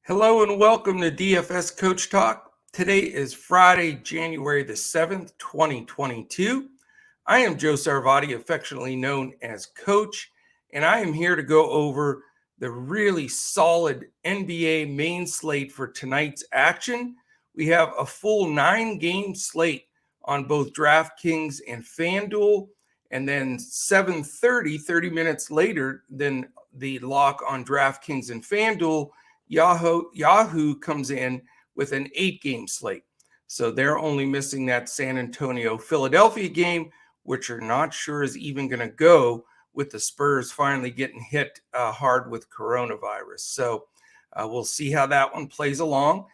Hello and welcome to DFS Coach Talk. Today is Friday, January the 7th, 2022. I am Joe Sarvati, affectionately known as Coach, and I am here to go over the really solid NBA main slate for tonight's action. We have a full 9-game slate on both Draftkings and Fanduel, and then 7:30, 30 minutes later than the lock on Draftkings and Fanduel, Yahoo comes in with an 8-game slate. So they're only missing that San Antonio-Philadelphia game, which are not sure is even going to go with the Spurs finally getting hit hard with coronavirus. So we'll see how that one plays along.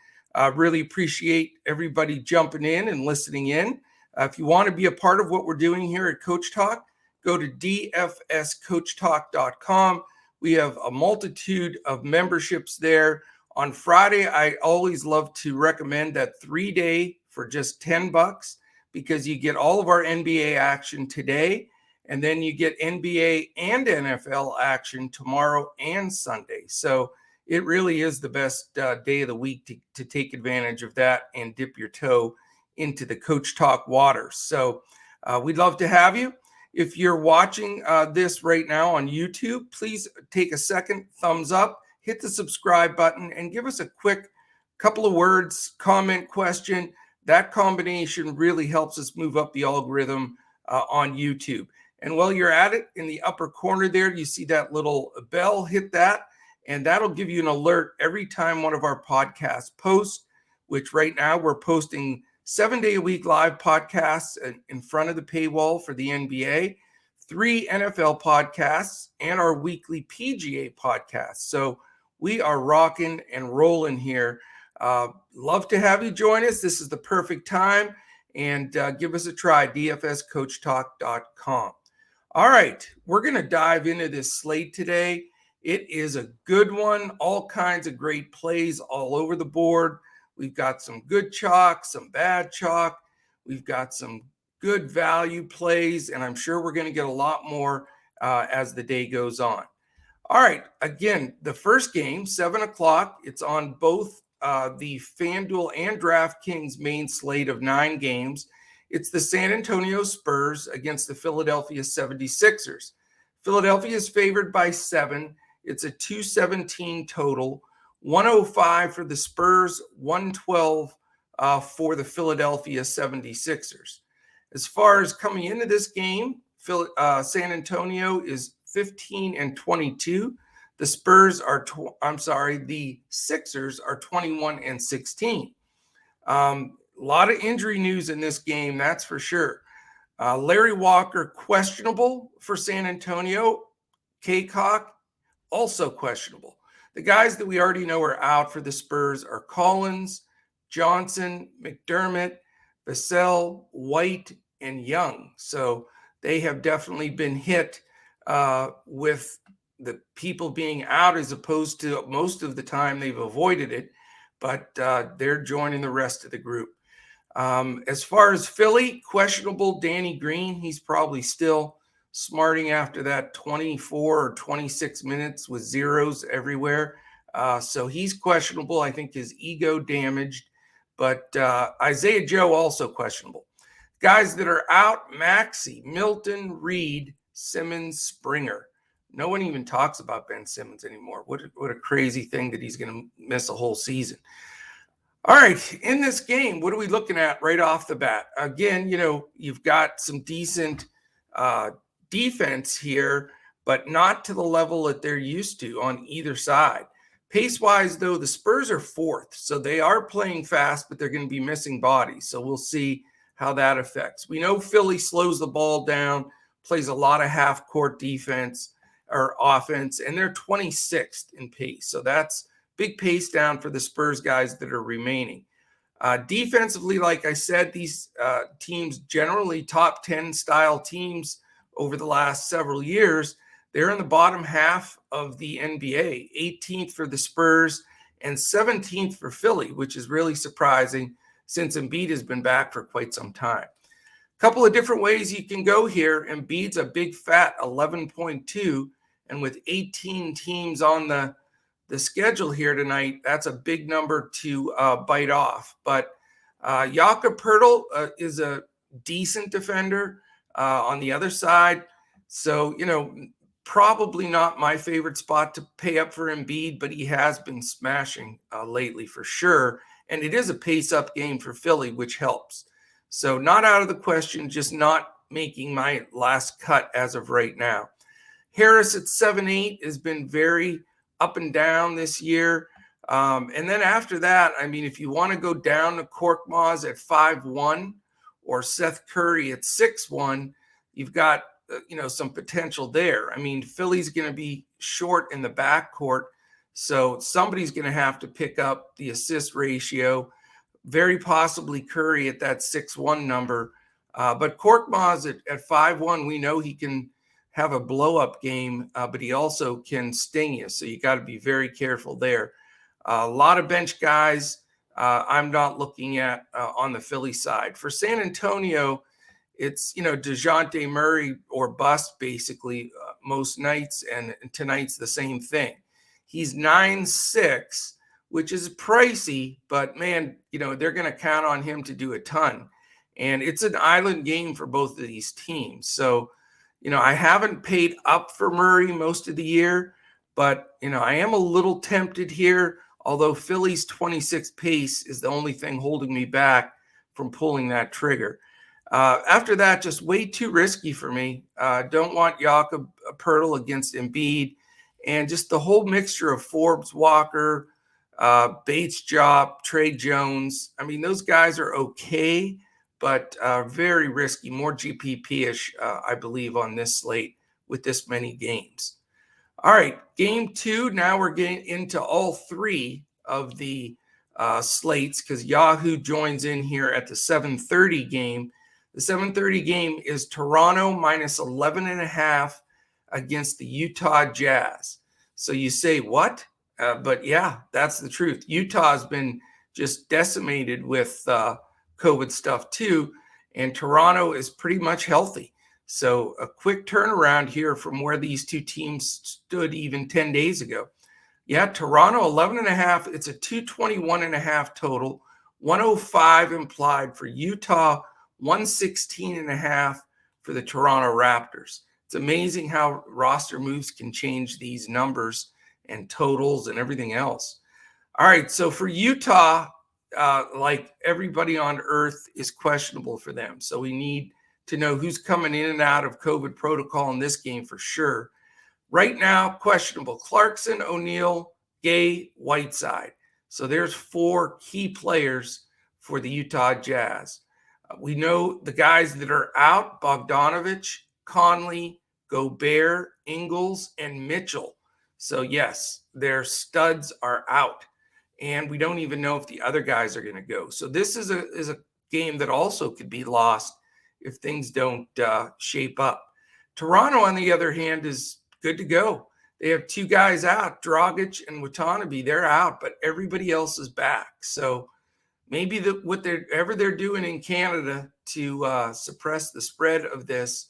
Really appreciate everybody jumping in and listening in. If you want to be a part of what we're doing here at Coach Talk, go to dfscoachtalk.com. We have a multitude of memberships there. On Friday, I always love to recommend that 3-day for just $10 because you get all of our NBA action today, and then you get NBA and NFL action tomorrow and Sunday. So it really is the best day of the week to take advantage of that and dip your toe into the Coach Talk waters. So we'd love to have you. If you're watching this right now on YouTube, please take a second, thumbs up, hit the subscribe button, and give us a quick couple of words, comment, question. That combination really helps us move up the algorithm on YouTube. And while you're at it, in the upper corner there, you see that little bell, hit that, and that'll give you an alert every time one of our podcasts posts, which right now we're posting 7-day-a-week live podcasts in front of the paywall for the NBA, 3 NFL podcasts, and our weekly PGA podcast. So we are rocking and rolling here. Love to have you join us. This is the perfect time. And give us a try, dfscoachtalk.com. All right, we're going to dive into this slate today. It is a good one. All kinds of great plays all over the board. We've got some good chalk, some bad chalk. We've got some good value plays, and I'm sure we're going to get a lot more as the day goes on. All right, again, the first game, 7 o'clock. It's on both the FanDuel and DraftKings main slate of 9 games. It's the San Antonio Spurs against the Philadelphia 76ers. Philadelphia is favored by 7. It's a 217 total. 105 for the Spurs, 112 for the Philadelphia 76ers. As far as coming into this game, San Antonio is 15-22. The the Sixers are 21-16. A lot of injury news in this game, that's for sure. Larry Walker, questionable for San Antonio. Kaycock, also questionable. The guys that we already know are out for the Spurs are Collins, Johnson, McDermott, Vassell, White, and Young. So they have definitely been hit with the people being out as opposed to most of the time they've avoided it, but they're joining the rest of the group. As far as Philly, questionable Danny Green. He's probably still smarting after that 24 or 26 minutes with zeros everywhere. So he's questionable. I think his ego damaged. But Isaiah Joe also questionable. Guys that are out, Maxey, Milton, Reed, Simmons, Springer. No one even talks about Ben Simmons anymore. What a crazy thing that he's going to miss a whole season. All right, in this game, what are we looking at right off the bat? Again, you've got some decent defense here, but not to the level that they're used to on either side. Pace-wise, though, the Spurs are 4th, so they are playing fast, but they're going to be missing bodies. So we'll see how that affects. We know Philly slows the ball down, plays a lot of half-court defense or offense, and they're 26th in pace. So that's big pace down for the Spurs guys that are remaining. Defensively, like I said, these teams, generally top 10 style teams over the last several years, they're in the bottom half of the NBA, 18th for the Spurs and 17th for Philly, which is really surprising since Embiid has been back for quite some time. A couple of different ways you can go here. Embiid's a big fat 11.2, and with 18 teams on the the schedule here tonight, that's a big number to bite off. But Jakob Poeltl is a decent defender on the other side. So, probably not my favorite spot to pay up for Embiid, but he has been smashing lately for sure. And it is a pace-up game for Philly, which helps. So not out of the question, just not making my last cut as of right now. Harris at 7-8 has been very up and down this year. And then after that, I mean, if you want to go down to Korkmaz at 5-1 or Seth Curry at 6-1, you've got some potential there. I mean, Philly's going to be short in the backcourt, so somebody's going to have to pick up the assist ratio, very possibly Curry at that 6-1 number. But Korkmaz at 5-1, we know he can have a blow-up game, but he also can sting you, so you got to be very careful there. A lot of bench guys I'm not looking at on the Philly side. For San Antonio, it's, DeJounte Murray or bust basically most nights, and tonight's the same thing. He's 9-6, which is pricey, but man, they're going to count on him to do a ton. And it's an island game for both of these teams. So, I haven't paid up for Murray most of the year, but, I am a little tempted here, although Philly's 26 pace is the only thing holding me back from pulling that trigger. After that, just way too risky for me. Don't want Jakob Poeltl against Embiid. And just the whole mixture of Forbes, Walker, Bates, Job, Trey Jones. I mean, those guys are okay, but very risky, more GPP-ish, I believe, on this slate with this many games. All right, game 2. Now we're getting into all 3 of the slates because Yahoo joins in here at the 7:30 game. The 7:30 game is Toronto minus 11.5 against the Utah Jazz. So you say, what? But yeah, that's the truth. Utah has been just decimated with COVID stuff too, and Toronto is pretty much healthy. So a quick turnaround here from where these two teams stood even 10 days ago. Yeah, Toronto 11.5. It's a 221.5 total, 105 implied for Utah, 116.5 for the Toronto Raptors. It's amazing how roster moves can change these numbers and totals and everything else. All right, so for Utah, like everybody on earth is questionable for them. So we need to know who's coming in and out of COVID protocol in this game for sure. Right now, questionable: Clarkson, O'Neal, Gay, Whiteside. So there's 4 key players for the Utah Jazz. We know the guys that are out: Bogdanovich, Conley, Gobert, Ingles, and Mitchell. So yes, their studs are out. And we don't even know if the other guys are going to go. So this is a game that also could be lost if things don't shape up. Toronto, on the other hand, is good to go. They have 2 guys out, Dragic and Watanabe. They're out, but everybody else is back. So maybe whatever they're doing in Canada to suppress the spread of this,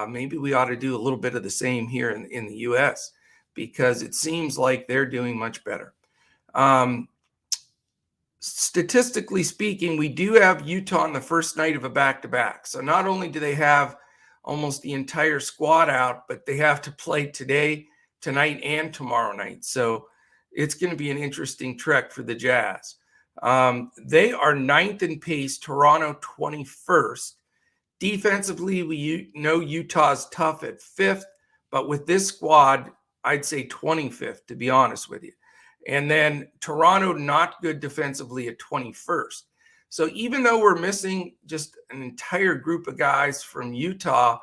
maybe we ought to do a little bit of the same here in the U.S. because it seems like they're doing much better. Statistically speaking, we do have Utah on the first night of a back-to-back. So not only do they have almost the entire squad out, but they have to play today, tonight, and tomorrow night. So it's going to be an interesting trek for the Jazz. They are 9th in pace, Toronto 21st. Defensively, we know Utah's tough at 5th, but with this squad, I'd say 25th, to be honest with you. And then Toronto, not good defensively at 21st. So even though we're missing just an entire group of guys from Utah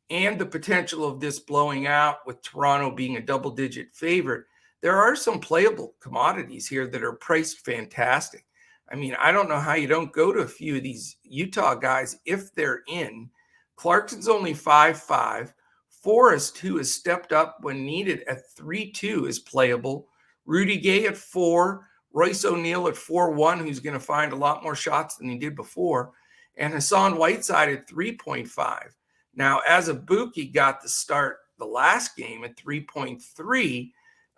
and the potential of this blowing out with Toronto being a double-digit favorite, there are some playable commodities here that are priced fantastic. I mean, I don't know how you don't go to a few of these Utah guys if they're in. Clarkson's only 5.5. Forrest, who has stepped up when needed at 3.2, is playable. Rudy Gay at 4, Royce O'Neal at 4.1, who's going to find a lot more shots than he did before, and Hassan Whiteside at 3.5. Now, as a Buki got the start the last game at 3.3,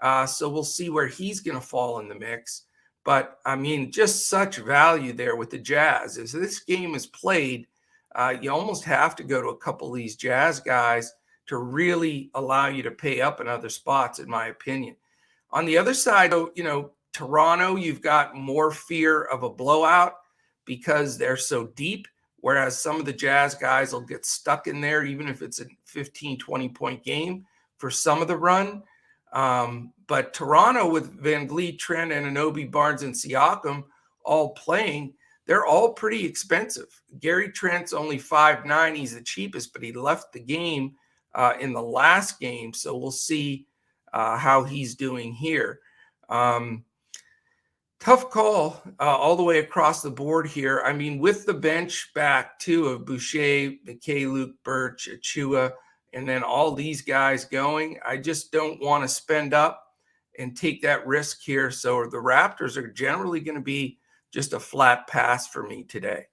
So we'll see where he's going to fall in the mix. But, I mean, just such value there with the Jazz. As this game is played, you almost have to go to a couple of these Jazz guys to really allow you to pay up in other spots, in my opinion. On the other side, Toronto, you've got more fear of a blowout because they're so deep, whereas some of the Jazz guys will get stuck in there, even if it's a 15, 20-point game for some of the run. But Toronto with Van Vliet, Trent, Anunoby, Barnes, and Siakam all playing, they're all pretty expensive. Gary Trent's only 5'9". He's the cheapest, but he left the game in the last game. So we'll see how he's doing here. Tough call all the way across the board here. I mean, with the bench back too of Boucher, McKay, Luke Birch, Achua, and then all these guys going, I just don't want to spend up and take that risk here. So the Raptors are generally going to be just a flat pass for me today.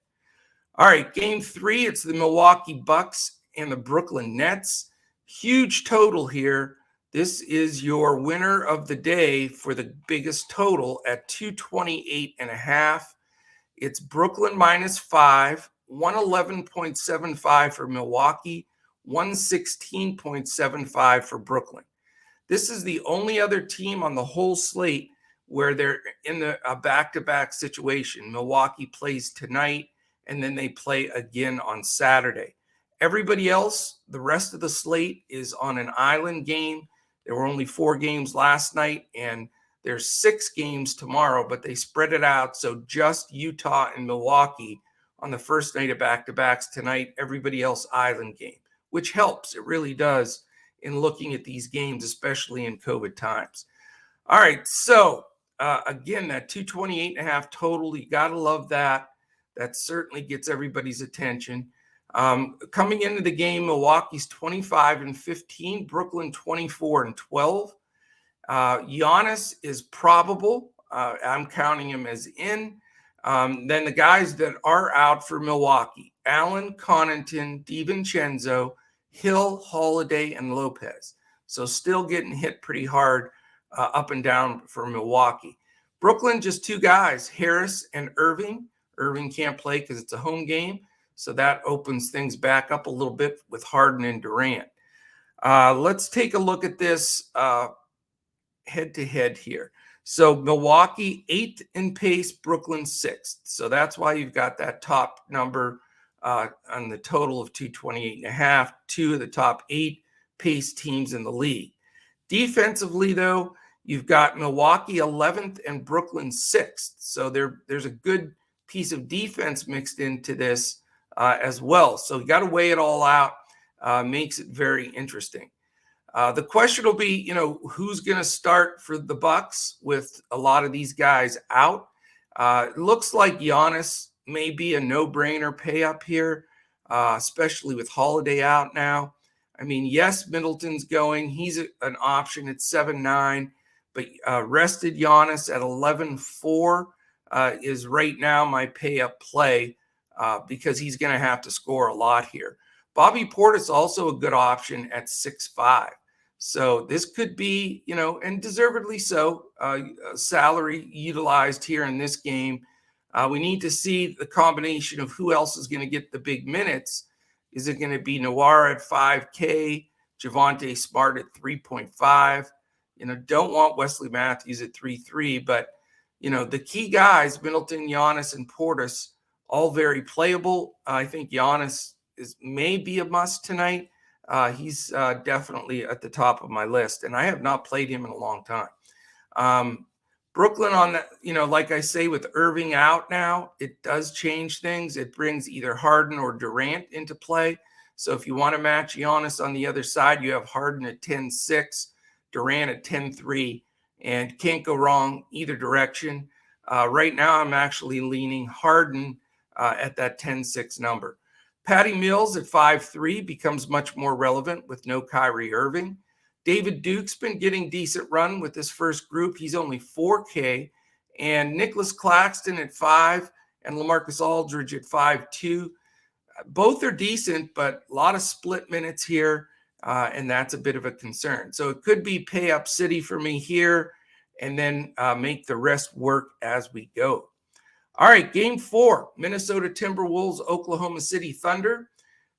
All right, game 3, it's the Milwaukee Bucks and the Brooklyn Nets. Huge total here. This is your winner of the day for the biggest total at 228.5. It's Brooklyn -5, 111.75 for Milwaukee, 116.75 for Brooklyn. This is the only other team on the whole slate where they're in a back-to-back situation. Milwaukee plays tonight, and then they play again on Saturday. Everybody else, the rest of the slate is on an island game. There were only 4 games last night, and there's 6 games tomorrow, but they spread it out. So just Utah and Milwaukee on the first night of back-to-backs tonight, everybody else island game, which helps. It really does in looking at these games, especially in COVID times. All right, so again, that 228.5 total, you got to love that. That certainly gets everybody's attention. Coming into the game, Milwaukee's 25-15, Brooklyn 24-12. Giannis is probable. I'm counting him as in. Then the guys that are out for Milwaukee: Allen, Connaughton, DiVincenzo, Hill, Holiday, and Lopez. So still getting hit pretty hard up and down for Milwaukee. Brooklyn, just 2 guys, Harris and Irving. Irving can't play because it's a home game. So that opens things back up a little bit with Harden and Durant. Let's take a look at this head-to-head here. So Milwaukee 8th in pace, Brooklyn 6th. So that's why you've got that top number on the total of 228.5, 2 of the top 8 pace teams in the league. Defensively, though, you've got Milwaukee 11th and Brooklyn 6th. So there's a good piece of defense mixed into this as well. So you got to weigh it all out. Makes it very interesting. The question will be, who's going to start for the Bucks with a lot of these guys out. It looks like Giannis may be a no-brainer pay up here, especially with Holiday out now. I mean, yes, Middleton's going. He's an option at 7.9, but rested Giannis at 11.4 is right now my pay up play because he's going to have to score a lot here. Bobby Portis also a good option at 6.5. So this could be, and deservedly so, salary utilized here in this game. We need to see the combination of who else is going to get the big minutes. Is it going to be Noir at 5K, Javonte Smart at 3.5? Don't want Wesley Matthews at 3.3, but, the key guys, Middleton, Giannis, and Portis, all very playable. I think Giannis may be a must tonight. He's definitely at the top of my list, and I have not played him in a long time. Brooklyn on that, like I say, with Irving out now, it does change things. It brings either Harden or Durant into play. So if you want to match Giannis on the other side, you have Harden at 10.6, Durant at 10.3, and can't go wrong either direction. Right now, I'm actually leaning Harden at that 10.6 number. Patty Mills at 5.3 becomes much more relevant with no Kyrie Irving. David Duke's been getting decent run with this first group. He's only 4K. And Nicholas Claxton at 5 and LaMarcus Aldridge at 5.2. Both are decent, but a lot of split minutes here. and that's a bit of a concern. So it could be pay up city for me here, and then make the rest work as we go. All right, game 4, Minnesota Timberwolves, Oklahoma City Thunder.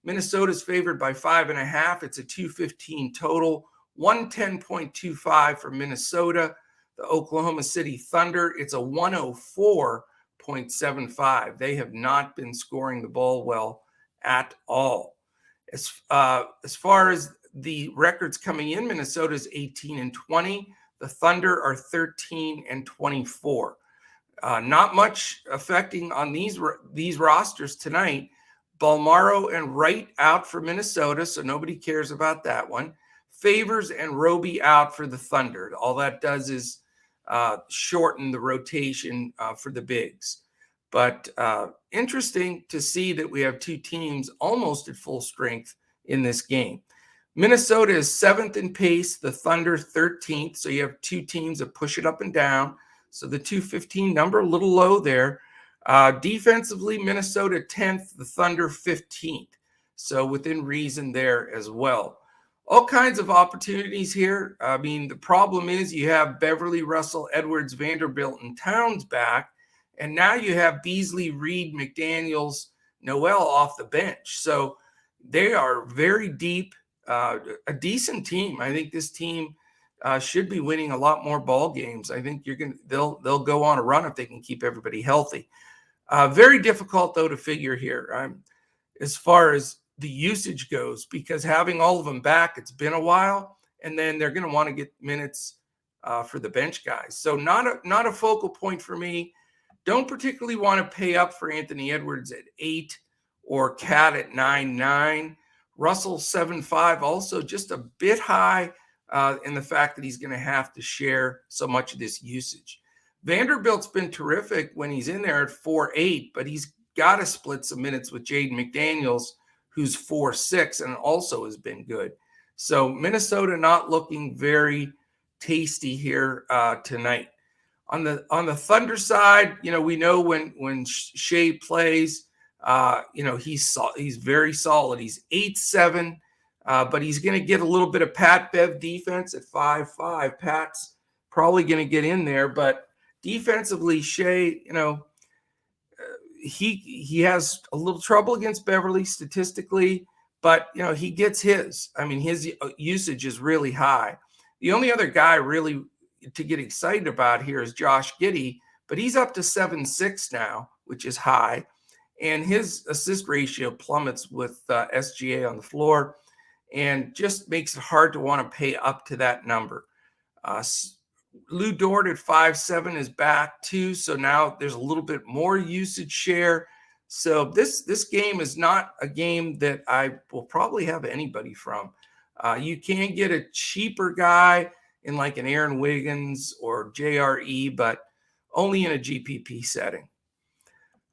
Minnesota's favored by 5.5. It's a 215 total, 110.25 for Minnesota. The Oklahoma City Thunder, it's a 104.75. They have not been scoring the ball well at all. As far as the records coming in, Minnesota's 18-20. The Thunder are 13-24. Not much affecting on these rosters tonight. Balmaro and Wright out for Minnesota, so nobody cares about that one. Favors and Roby out for the Thunder. All that does is shorten the rotation for the bigs. But interesting to see that we have two teams almost at full strength in this game. Minnesota is 7th in pace, the Thunder 13th. So you have two teams that push it up and down. So the 215 number, a little low there. Defensively, Minnesota 10th, the Thunder 15th. So within reason there as well. All kinds of opportunities here. I mean, the problem is you have Beverly, Russell, Edwards, Vanderbilt, and Towns back. And now you have Beasley, Reed, McDaniels, Noel off the bench. So they are very deep, a decent team. I think this team should be winning a lot more ball games. I think they'll go on a run if they can keep everybody healthy. Very difficult though to figure here as far as the usage goes, because having all of them back, it's been a while, and then they're going to want to get minutes for the bench guys. So not a focal point for me. Don't particularly want to pay up for Anthony Edwards at 8 or Cat at 9.9. Russell 7.5, also just a bit high in the fact that he's going to have to share so much of this usage. Vanderbilt's been terrific when he's in there at 4.8, but he's got to split some minutes with Jaden McDaniels, who's 4.6 and also has been good. So Minnesota not looking very tasty here tonight. On the Thunder side, we know when Shea plays, he's very solid. He's 8.7, but he's going to get a little bit of Pat Bev defense at 5.5. Pat's probably going to get in there, but defensively, Shea, he has a little trouble against Beverly statistically, but he gets his. I mean, his usage is really high. The only other guy really to get excited about here is Josh Giddey, but he's up to 7.6 now, which is high, and his assist ratio plummets with SGA on the floor, and just makes it hard to want to pay up to that number. Lou Dort at 5.7 is back too, so now there's a little bit more usage share. So this game is not a game that I will probably have anybody from. You can get a cheaper guy in like an Aaron Wiggins or JRE, but only in a GPP setting.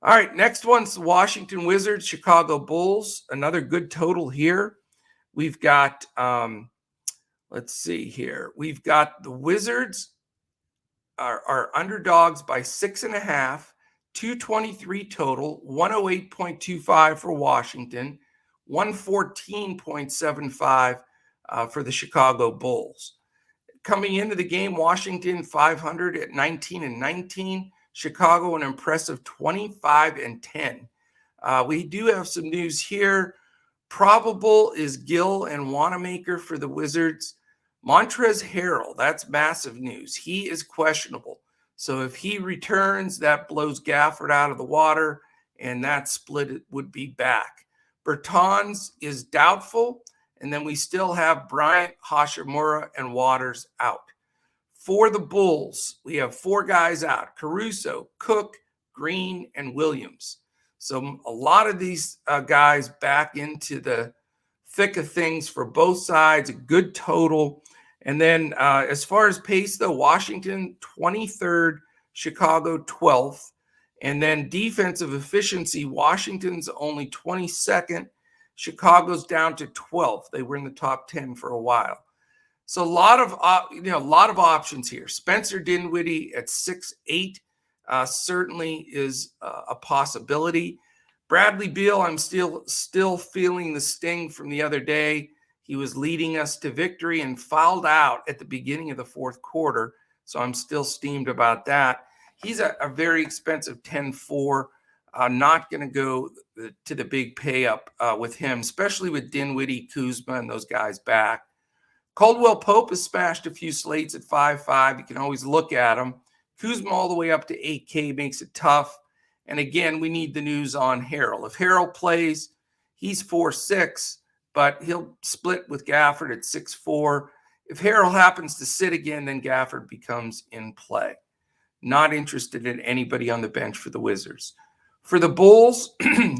All right, next one's the Washington Wizards, Chicago Bulls. Another good total here. We've got, let's see here. We've got the Wizards are underdogs by 6.5, 223 total, 108.25 for Washington, 114.75 for the Chicago Bulls. Coming into the game, Washington 500 at 19-19. Chicago an impressive 25-10. We do have some news here. Probable is Gill and Wanamaker for the Wizards. Montrezl Harrell, that's massive news. He is questionable. So if he returns, that blows Gafford out of the water, and that split would be back. Bertans is doubtful, and then we still have Bryant, Hashimura, and Waters out. For the Bulls, we have 4 guys out: Caruso, Cook, Green, and Williams. So a lot of these guys back into the thick of things for both sides, a good total. And then as far as pace, though, Washington 23rd, Chicago 12th. And then defensive efficiency, Washington's only 22nd. Chicago's down to 12th. They were in the top 10 for a while. So a lot of options here. Spencer Dinwiddie at 6'8" certainly is a possibility. Bradley Beal, I'm still feeling the sting from the other day. He was leading us to victory and fouled out at the beginning of the fourth quarter. So I'm still steamed about that. He's a very expensive 10-4. Not going to go to the big pay up with him, especially with Dinwiddie, Kuzma, and those guys back. Caldwell Pope has smashed a few slates at 5.5. You can always look at him. Kuzma all the way up to 8K makes it tough. And again, we need the news on Harrell. If Harrell plays, he's 4.6, but he'll split with Gafford at 6.4. If Harrell happens to sit again, then Gafford becomes in play. Not interested in anybody on the bench for the Wizards. For the Bulls,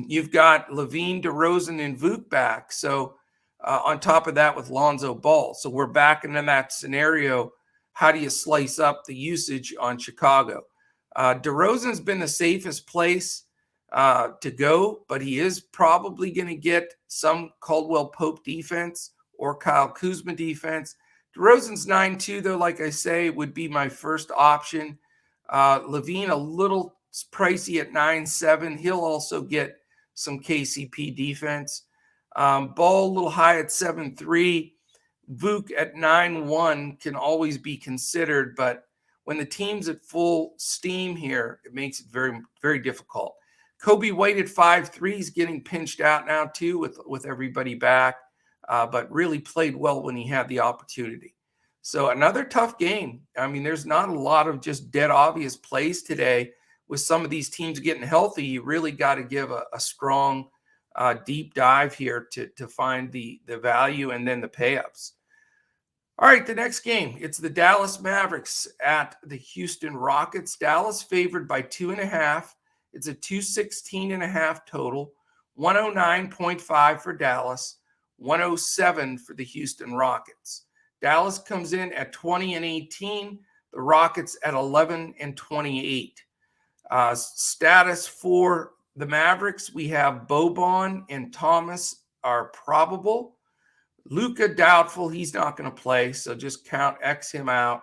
you've got Levine, DeRozan, and Vuk back. So on top of that with Lonzo Ball. So we're back into that scenario. How do you slice up the usage on Chicago? DeRozan's been the safest place to go, but he is probably going to get some Caldwell Pope defense or Kyle Kuzma defense. DeRozan's 9.2, though, like I say, would be my first option. Levine, a little pricey at 9.7. He'll also get some KCP defense. Ball a little high at 7.3. Vuk at 9.1 can always be considered, but when the team's at full steam here, it makes it very, very difficult. Kobe White at 5.3 is getting pinched out now too with everybody back, but really played well when he had the opportunity. So another tough game. I mean, there's not a lot of just dead obvious plays today. With some of these teams getting healthy, you really got to give a strong deep dive here to find the value and then the pay-ups. All right, the next game, it's the Dallas Mavericks at the Houston Rockets. Dallas favored by 2.5. It's a 216.5 total, 109.5 for Dallas, 107 for the Houston Rockets. Dallas comes in at 20-18, the Rockets at 11-28. Status for the Mavericks, we have Boban and Thomas are probable. Luka doubtful, he's not going to play, so just X him out.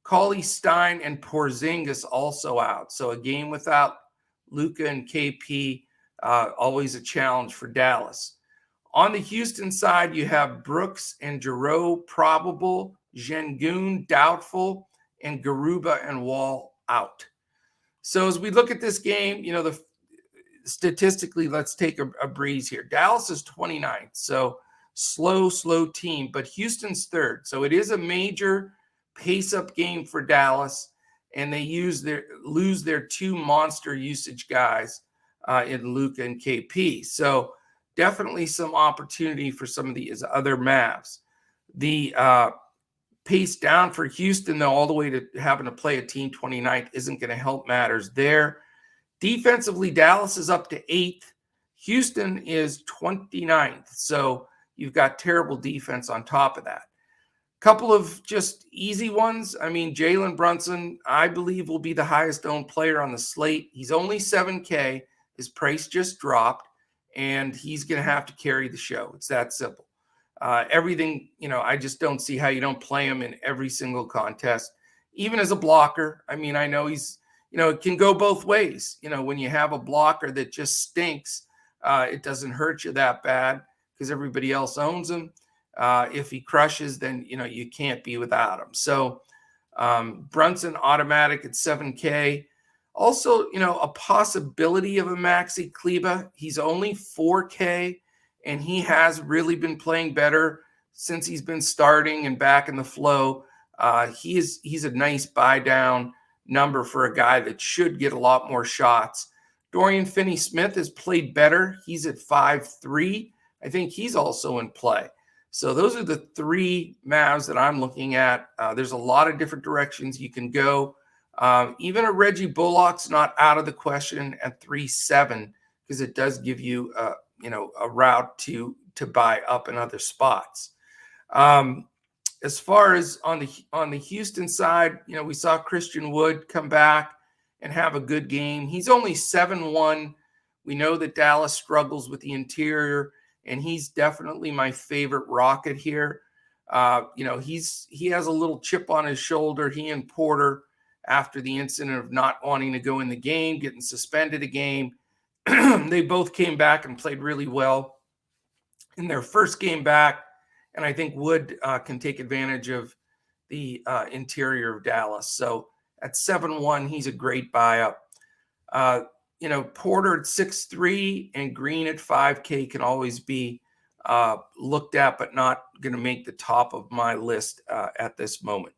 Cauley Stein and Porzingis also out. So a game without Luka and KP, always a challenge for Dallas. On the Houston side, you have Brooks and Giroux probable, Şengün doubtful, and Garuba and Wall out. So as we look at this game, statistically, let's take a breeze here. Dallas is 29th, so slow team, but Houston's third. So it is a major pace-up game for Dallas, and they lose their two monster usage guys in Luka and KP. So definitely some opportunity for some of these other Mavs. The pace down for Houston, though, all the way to having to play a team 29th isn't going to help matters there. Defensively, Dallas is up to 8th. Houston is 29th. So you've got terrible defense on top of that. Couple of just easy ones. I mean, Jalen Brunson, I believe, will be the highest owned player on the slate. He's only 7K. His price just dropped, and he's going to have to carry the show. It's that simple. Everything, I just don't see how you don't play him in every single contest, even as a blocker. I mean, I know he's, it can go both ways. When you have a blocker that just stinks, it doesn't hurt you that bad because everybody else owns him. If he crushes, then, you can't be without him. So Brunson automatic at 7K. Also, a possibility of a Maxi Kleber. He's only 4K, and he has really been playing better since he's been starting and back in the flow. He's a nice buy down number for a guy that should get a lot more shots. Dorian Finney-Smith has played better. He's at 5.3. I think he's also in play. So those are the three Mavs that I'm looking at. There's a lot of different directions you can go. Even a Reggie Bullock's not out of the question at 3.7 because it does give you a route to buy up in other spots. As far as on the Houston side, we saw Christian Wood come back and have a good game. He's only 7.1. We know that Dallas struggles with the interior, and he's definitely my favorite Rocket here. He has a little chip on his shoulder. He and Porter, after the incident of not wanting to go in the game, getting suspended a game, they both came back and played really well in their first game back. and I think Wood can take advantage of the interior of Dallas. So at 7-1, he's a great buy up. Porter at 6-3 and Green at 5K can always be looked at, but not going to make the top of my list at this moment.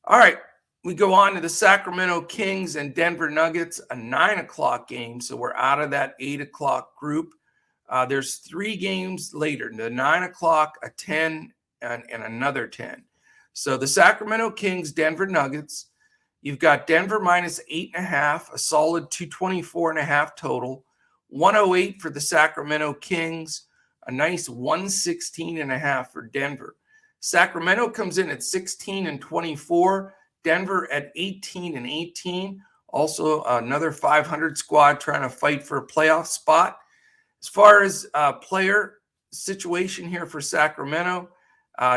All right, we go on to the Sacramento Kings and Denver Nuggets, a 9 o'clock game. So we're out of that 8 o'clock group. There's 3 games later, the 9 o'clock, a 10, and another 10. So the Sacramento Kings, Denver Nuggets, you've got Denver minus 8.5, a solid 224.5 total, 108 for the Sacramento Kings, a nice 116.5 for Denver. Sacramento comes in at 16-24, Denver at 18-18. Also another 500 squad trying to fight for a playoff spot. As far as player situation here for Sacramento,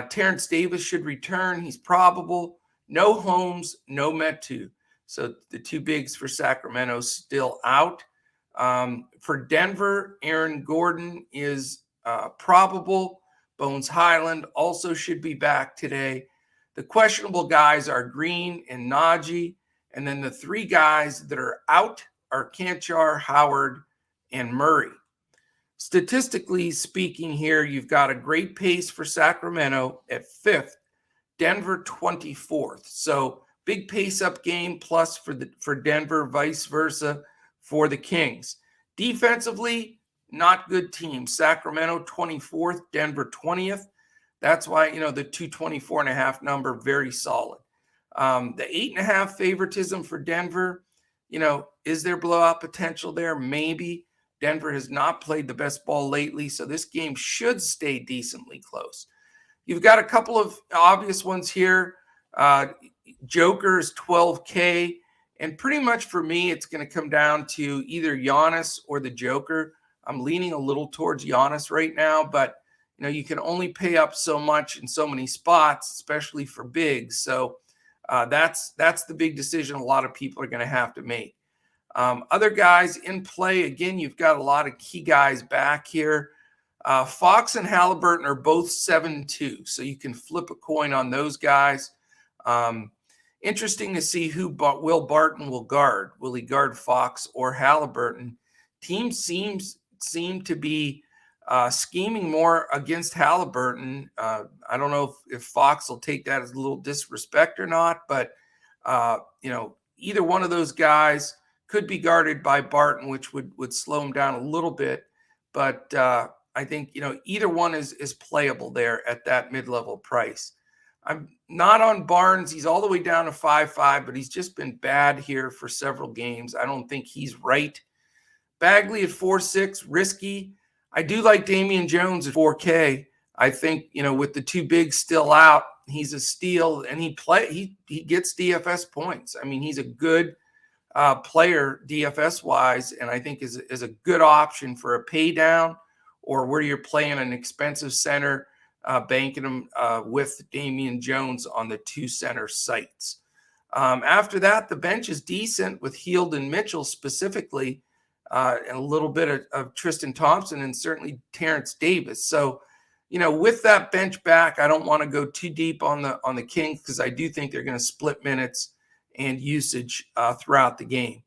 Terrence Davis should return. He's probable. No Holmes, no Metu. So the 2 bigs for Sacramento still out. For Denver, Aaron Gordon is probable. Bones Highland also should be back today. The questionable guys are Green and Najee. And then the 3 guys that are out are Kanchar, Howard, and Murray. Statistically speaking here, you've got a great pace for Sacramento at 5th, Denver 24th. So big pace up game plus for Denver, vice versa for the Kings. Defensively, not good teams. Sacramento 24th, Denver 20th. That's why, the 224.5 number, very solid. The 8.5 favoritism for Denver, is there blowout potential there? Maybe. Denver has not played the best ball lately, so this game should stay decently close. You've got a couple of obvious ones here. Joker is 12K, and pretty much for me, it's going to come down to either Giannis or the Joker. I'm leaning a little towards Giannis right now, but you can only pay up so much in so many spots, especially for bigs. So that's the big decision a lot of people are going to have to make. Other guys in play, again, you've got a lot of key guys back here. Fox and Halliburton are both 7-2, so you can flip a coin on those guys. Interesting to see who Will Barton will guard. Will he guard Fox or Halliburton? Teams seem to be scheming more against Halliburton. I don't know if Fox will take that as a little disrespect or not, but either one of those guys could be guarded by Barton, which would slow him down a little bit. But I think either one is playable there at that mid-level price. I'm not on Barnes. He's all the way down to 5.5, but he's just been bad here for several games. I don't think he's right. Bagley at 4.6, risky. I do like Damian Jones at 4K. I think, with the 2 bigs still out, he's a steal, and he gets DFS points. I mean, he's a good player DFS-wise, and I think is a good option for a pay down or where you're playing an expensive center, banking them with Damian Jones on the 2 center sites. After that, the bench is decent with Hield and Mitchell specifically, and a little bit of Tristan Thompson and certainly Terrence Davis. So, with that bench back, I don't want to go too deep on the Kings because I do think they're going to split minutes and usage throughout the game.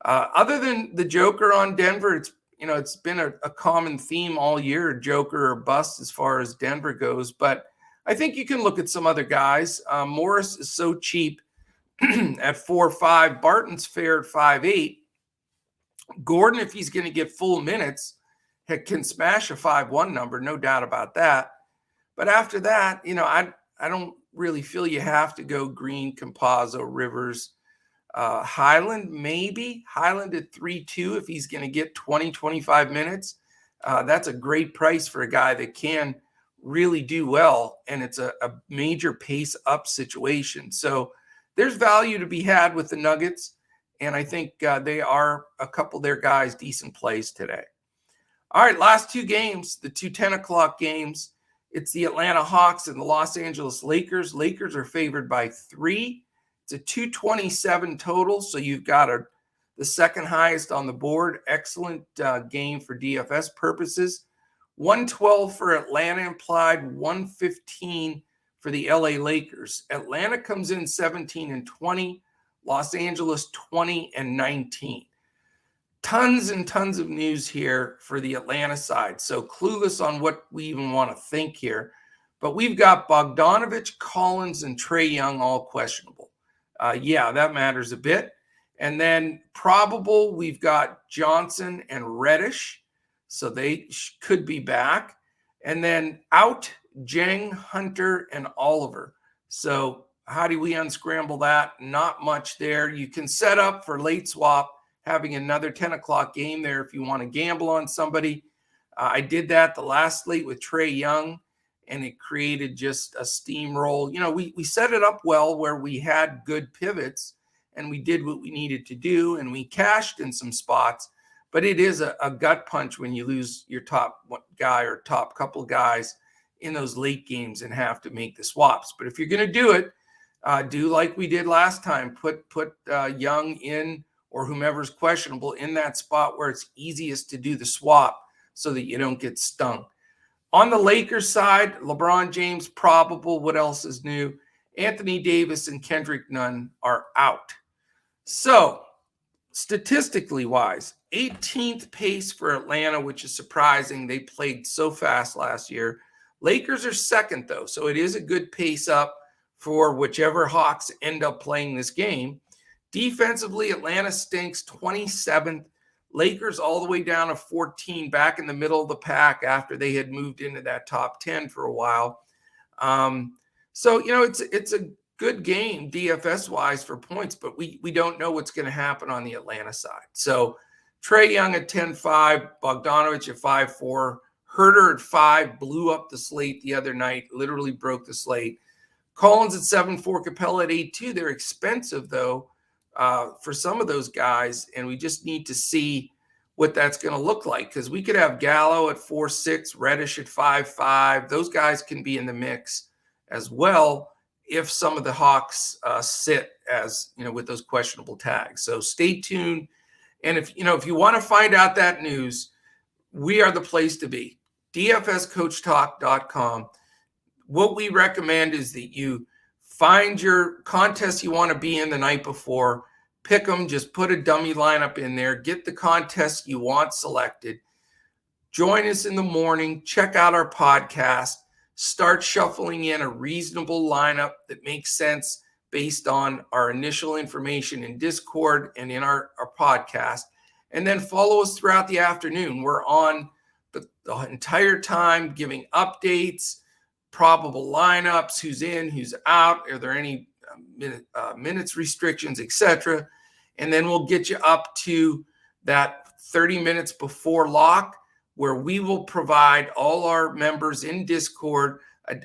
Other than the Joker on Denver, it's been a common theme all year, Joker or bust as far as Denver goes. But I think you can look at some other guys. Morris is so cheap at 4.5. Barton's fair at 5.8. Gordon, if he's going to get full minutes, can smash a 5.1 number, no doubt about that. But after that, I don't really feel you have to go Green, Campazzo, Rivers, Highland, maybe. Highland at 3.2 if he's going to get 20, 25 minutes. That's a great price for a guy that can really do well, and it's a major pace up situation. So there's value to be had with the Nuggets, and I think they are a couple of their guys decent plays today. All right, last 2 games, the 2 10 o'clock games. It's the Atlanta Hawks and the Los Angeles Lakers. Lakers are favored by 3. It's a 227 total, so you've got the second highest on the board. Excellent game for DFS purposes. 112 for Atlanta implied, 115 for the LA Lakers. Atlanta comes in 17-20, Los Angeles 20-19. Tons and tons of news here for the Atlanta side. So clueless on what we even want to think here. But we've got Bogdanovich, Collins, and Trae Young all questionable. Yeah, that matters a bit. And then probable, we've got Johnson and Reddish. So they could be back. And then out, Jeng, Hunter, and Oliver. So how do we unscramble that? Not much there. You can set up for late swap, having another 10 o'clock game there if you want to gamble on somebody. I did that the last slate with Trae Young, and it created just a steamroll. You know, we set it up well where we had good pivots, and we did what we needed to do, and we cashed in some spots. But it is a gut punch when you lose your top guy or top couple guys in those late games and have to make the swaps. But if you're going to do it, do like we did last time. Put Young in, or whomever's questionable, in that spot where it's easiest to do the swap so that you don't get stung. On the Lakers side, LeBron James probable. What else is new? Anthony Davis and Kendrick Nunn are out. So statistically wise, 18th pace for Atlanta, which is surprising. They played so fast last year. Lakers are second, though, so it is a good pace up for whichever Hawks end up playing this game. Defensively, Atlanta stinks, 27th. Lakers all the way down to 14, back in the middle of the pack after they had moved into that top 10 for a while. So, you know, it's a good game DFS-wise for points, but we don't know what's going to happen on the Atlanta side. So Trae Young at 10-5, Bogdanovich at 5-4, Herter at 5, blew up the slate the other night, literally broke the slate. Collins at 7-4, Capella at 8-2. They're expensive, though, for some of those guys, and we just need to see what that's going to look like, because we could have Gallo at 4-6, Reddish at 5-5. Those guys can be in the mix as well if some of the Hawks sit, as you know, with those questionable tags. So stay tuned, and if you want to find out that news, we are the place to be. DFSCoachTalk.com. What we recommend is that you find your contest you want to be in the night before, pick them, just put a dummy lineup in there, get the contest you want selected, join us in the morning, check out our podcast, start shuffling in a reasonable lineup that makes sense based on our initial information in Discord and in our podcast, and then follow us throughout the afternoon. We're on the entire time giving updates, probable lineups, who's in, who's out, are there any minutes restrictions, etc. And then we'll get you up to that 30 minutes before lock, where we will provide all our members in Discord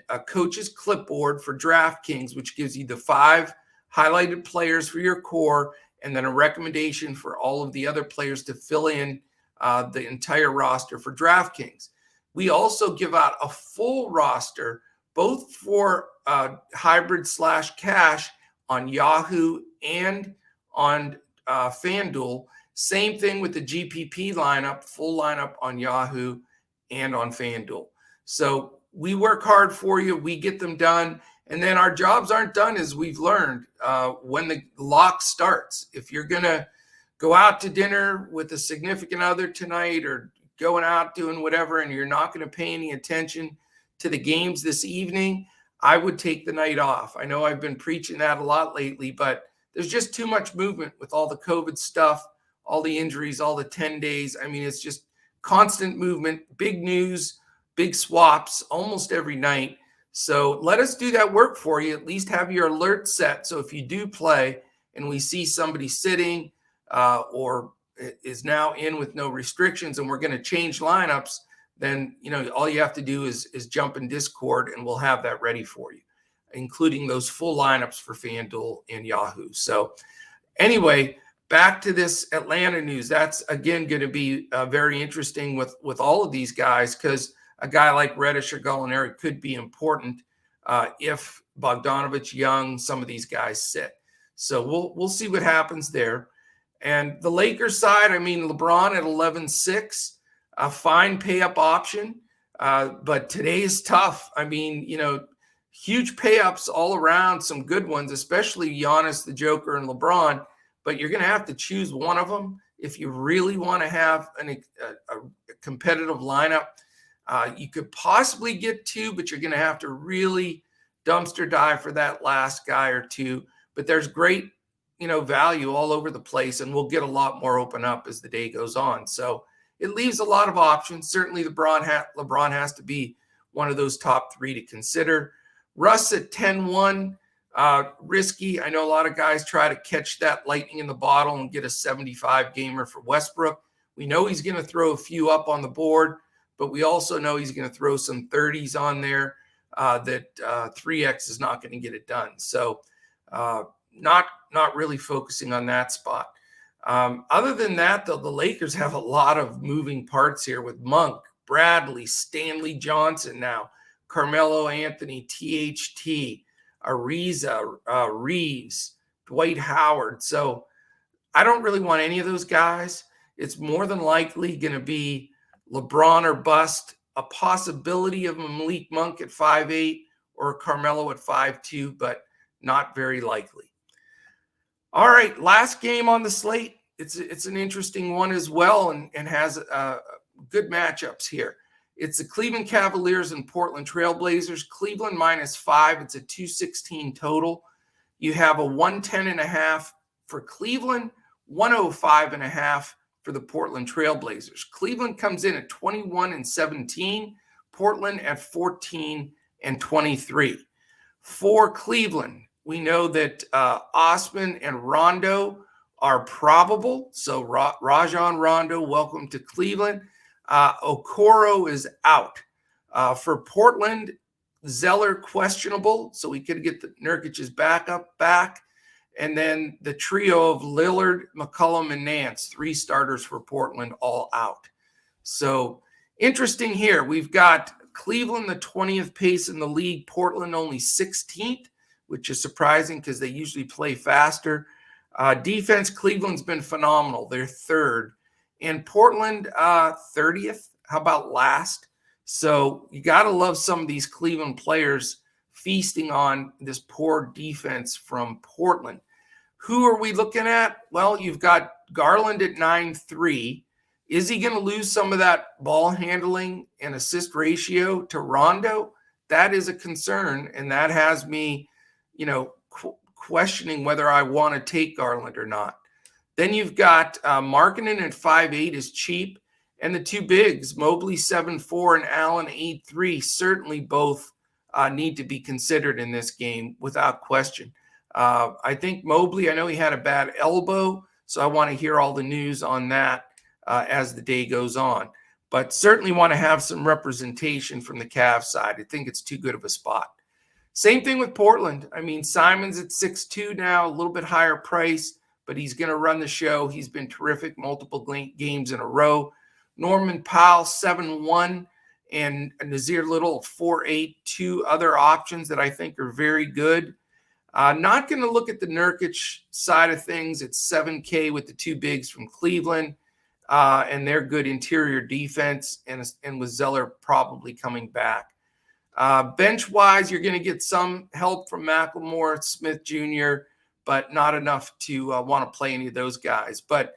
a coach's clipboard for Draftkings, which gives you the 5 highlighted players for your core, and then a recommendation for all of the other players to fill in the entire roster for Draftkings. We also give out a full roster, both for hybrid/cash on Yahoo and on FanDuel. Same thing with the GPP lineup, full lineup on Yahoo and on FanDuel. So we work hard for you. We get them done. And then our jobs aren't done, as we've learned, when the lock starts. If you're going to go out to dinner with a significant other tonight, or going out doing whatever, and you're not going to pay any attention to the games this evening, I would take the night off. I know I've been preaching that a lot lately, but there's just too much movement with all the COVID stuff, all the injuries, all the 10 days. I mean, it's just constant movement, big news, big swaps almost every night. So let us do that work for you. At least have your alert set. So if you do play and we see somebody sitting or is now in with no restrictions, and we're going to change lineups, then all you have to do is jump in Discord, and we'll have that ready for you, including those full lineups for FanDuel and Yahoo. So anyway, back to this Atlanta news. That's again going to be very interesting with all of these guys, because a guy like Reddish or Gallinari could be important if Bogdanovich, Young, some of these guys sit. So we'll see what happens there. And the Lakers side, I mean, LeBron at 11-6, a fine pay-up option. But today is tough. I mean, huge pay-ups all around, some good ones, especially Giannis, the Joker, and LeBron. But you're going to have to choose one of them if you really want to have a competitive lineup. You could possibly get two, but you're going to have to really dumpster dive for that last guy or two. But there's great, value all over the place, and we'll get a lot more open up as the day goes on. So it leaves a lot of options. Certainly LeBron has to be one of those top three to consider. Russ at 10-1, risky. I know a lot of guys try to catch that lightning in the bottle and get a 75 gamer for Westbrook. We know he's going to throw a few up on the board, but we also know he's going to throw some 30s on there that 3X is not going to get it done. So not really focusing on that spot. Other than that, though, the Lakers have a lot of moving parts here with Monk, Bradley, Stanley Johnson now, Carmelo Anthony, THT, Ariza, Reeves, Dwight Howard. So I don't really want any of those guys. It's more than likely going to be LeBron or bust, a possibility of a Malik Monk at 5'8" or a Carmelo at 5'2", but not very likely. All right, last game on the slate. It's an interesting one as well, and has good matchups here. It's the Cleveland Cavaliers and Portland Trailblazers. Cleveland -5. It's a 216 total. You have a 110.5 for Cleveland, 105.5 for the Portland Trailblazers. Cleveland comes in at 21-17. Portland at 14-23. For Cleveland, we know that Osman and Rondo are probable. So Rajon Rondo, welcome to Cleveland. Okoro is out. For Portland, Zeller questionable, so we could get the Nurkic's backup back. And then the trio of Lillard, McCollum, and Nance, 3 starters for Portland, all out. So interesting here. We've got Cleveland, the 20th pace in the league. Portland only 16th, which is surprising because they usually play faster. Defense, Cleveland's been phenomenal. They're 3rd. And Portland, 30th. How about last? So you got to love some of these Cleveland players feasting on this poor defense from Portland. Who are we looking at? Well, you've got Garland at 9.3. Is he going to lose some of that ball handling and assist ratio to Rondo? That is a concern, and that has me, questioning whether I want to take Garland or not. Then you've got Markkanen at 5'8" is cheap, and the 2 bigs, Mobley 7'4" and Allen 8'3", certainly both need to be considered in this game without question. I think Mobley, I know he had a bad elbow, so I want to hear all the news on that as the day goes on. But certainly want to have some representation from the Cavs side. I think it's too good of a spot. Same thing with Portland. I mean, Simon's at 6'2" now, a little bit higher price, but he's going to run the show. He's been terrific multiple games in a row. Norman Powell, 7'1", and Nazir Little, 4'8", 2 other options that I think are very good. Not going to look at the Nurkic side of things. It's $7K with the 2 bigs from Cleveland, and their good interior defense, and with Zeller probably coming back. Bench-wise, you're going to get some help from McLemore, Smith Jr., but not enough to want to play any of those guys. But,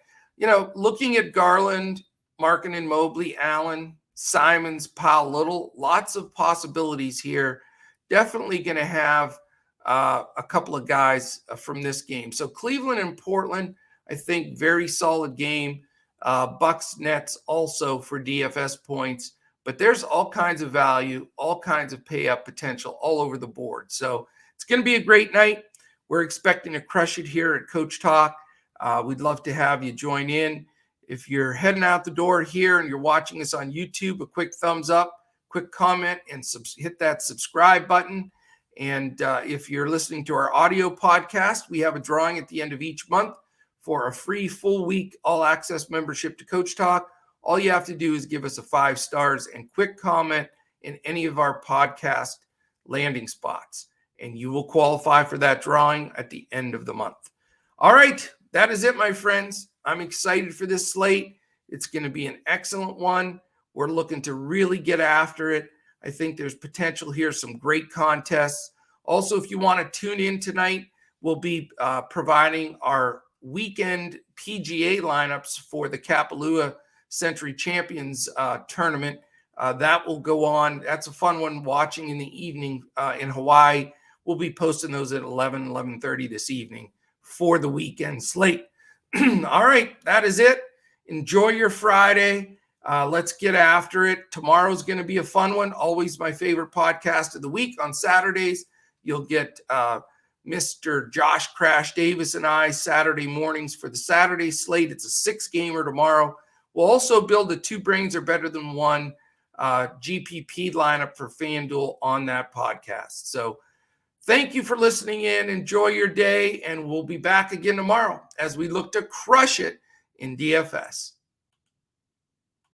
looking at Garland, Markkanen, Mobley, Allen, Simons, Powell, Little, lots of possibilities here. Definitely going to have a couple of guys from this game. So Cleveland and Portland, I think, very solid game. Bucks, Nets also for DFS points. But there's all kinds of value, all kinds of pay-up potential all over the board. So it's going to be a great night. We're expecting to crush it here at Coach Talk. We'd love to have you join in. If you're heading out the door here and you're watching us on YouTube, a quick thumbs up, quick comment, and hit that subscribe button. And if you're listening to our audio podcast, we have a drawing at the end of each month for a free full week all-access membership to Coach Talk. All you have to do is give us a 5 stars and quick comment in any of our podcast landing spots, and you will qualify for that drawing at the end of the month. All right, that is it, my friends. I'm excited for this slate. It's going to be an excellent one. We're looking to really get after it. I think there's potential here, some great contests. Also, if you want to tune in tonight, we'll be providing our weekend PGA lineups for the Kapalua Century Champions tournament. That will go on. That's a fun one watching in the evening in Hawaii. We'll be posting those at 11:30 this evening for the weekend slate. All right, that is it. Enjoy your Friday. Let's get after it. Tomorrow's going to be a fun one. Always my favorite podcast of the week on Saturdays. You'll get Mr. Josh Crash Davis and I Saturday mornings for the Saturday slate. It's a 6-gamer tomorrow. We'll also build a 2 brains are better than one GPP lineup for FanDuel on that podcast. So thank you for listening in. Enjoy your day, and we'll be back again tomorrow as we look to crush it in DFS.